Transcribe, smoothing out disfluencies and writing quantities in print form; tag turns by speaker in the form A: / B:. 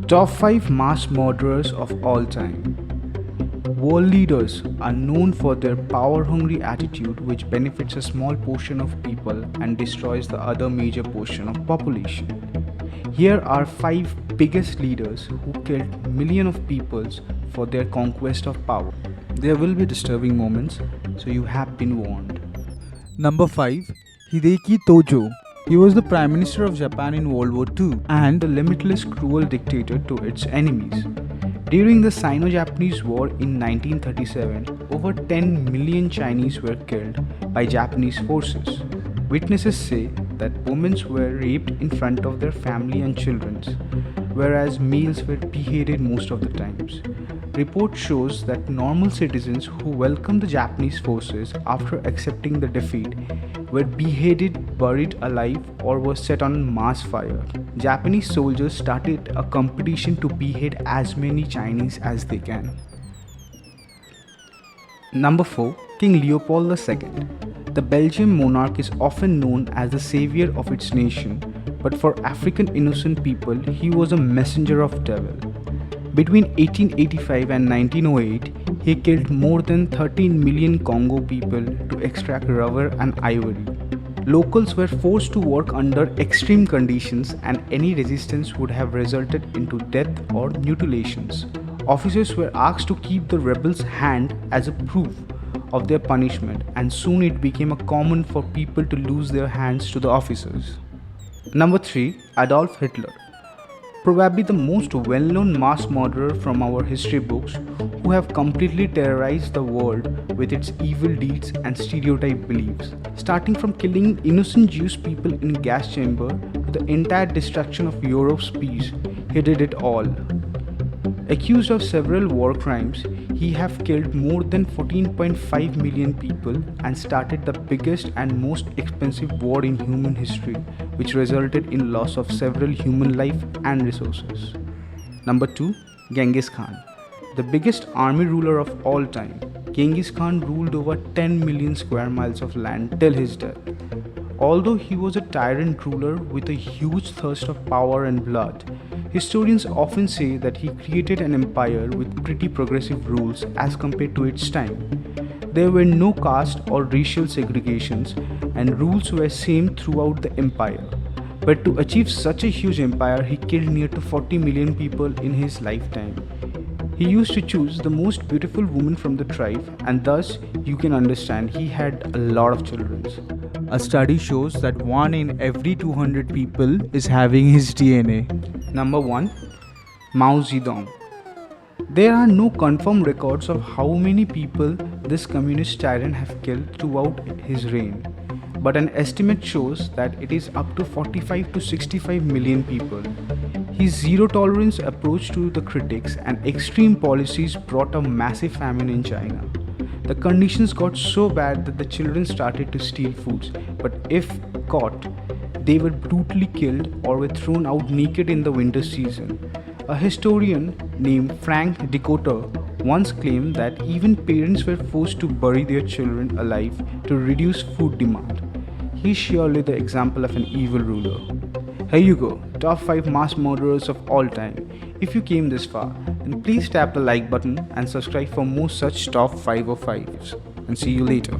A: Top 5 mass murderers of all time. World leaders are known for their power hungry attitude, which benefits a small portion of people and destroys the other major portion of population. Here are 5 biggest leaders who killed millions of people for their conquest of power. There will be disturbing moments, so you have been warned.
B: Number 5. Hideki Tojo. He was the Prime Minister of Japan in World War II
A: And a limitless cruel dictator to its enemies. During the Sino-Japanese War in 1937, over 10 million Chinese were killed by Japanese forces. Witnesses say that women were raped in front of their family and children, whereas males were beheaded most of the times. Report shows that normal citizens who welcomed the Japanese forces after accepting the defeat were beheaded, buried alive, or were set on mass fire. Japanese soldiers started a competition to behead as many Chinese as they can. Number 4. King Leopold II. The Belgian monarch is often known as the savior of its nation, but for African innocent people, he was a messenger of devil. Between 1885 and 1908, he killed more than 13 million Congo people to extract rubber and ivory. Locals were forced to work under extreme conditions, and any resistance would have resulted into death or mutilations. Officers were asked to keep the rebels' hand as a proof of their punishment, and soon it became a common for people to lose their hands to the officers. Number 3. Adolf Hitler. Probably the most well-known mass murderer from our history books, who have completely terrorized the world with its evil deeds and stereotype beliefs. Starting from killing innocent Jewish people in gas chamber to the entire destruction of Europe's peace, he did it all. Accused of several war crimes, he have killed more than 14.5 million people and started the biggest and most expensive war in human history, which resulted in loss of several human life and resources. Number 2. Genghis Khan. The biggest army ruler of all time, Genghis Khan ruled over 10 million square miles of land till his death. Although he was a tyrant ruler with a huge thirst of power and blood, historians often say that he created an empire with pretty progressive rules as compared to its time. There were no caste or racial segregations, and rules were same throughout the empire. But to achieve such a huge empire, he killed near to 40 million people in his lifetime. He used to choose the most beautiful woman from the tribe, and thus you can understand he had a lot of children.
B: A study shows that 1 in every 200 people is having his DNA.
A: Number 1. Mao Zedong. There are no confirmed records of how many people this communist tyrant have killed throughout his reign, but an estimate shows that it is up to 45 to 65 million people. His zero tolerance approach to the critics and extreme policies brought a massive famine in China. The conditions got so bad that the children started to steal foods, but if caught, they were brutally killed or were thrown out naked in the winter season. A historian named Frank Decoter once claimed that even parents were forced to bury their children alive to reduce food demand. He's surely the example of an evil ruler. Here you go, top 5 mass murderers of all time. If you came this far, then please tap the like button and subscribe for more such top 5 of 5s. And see you later.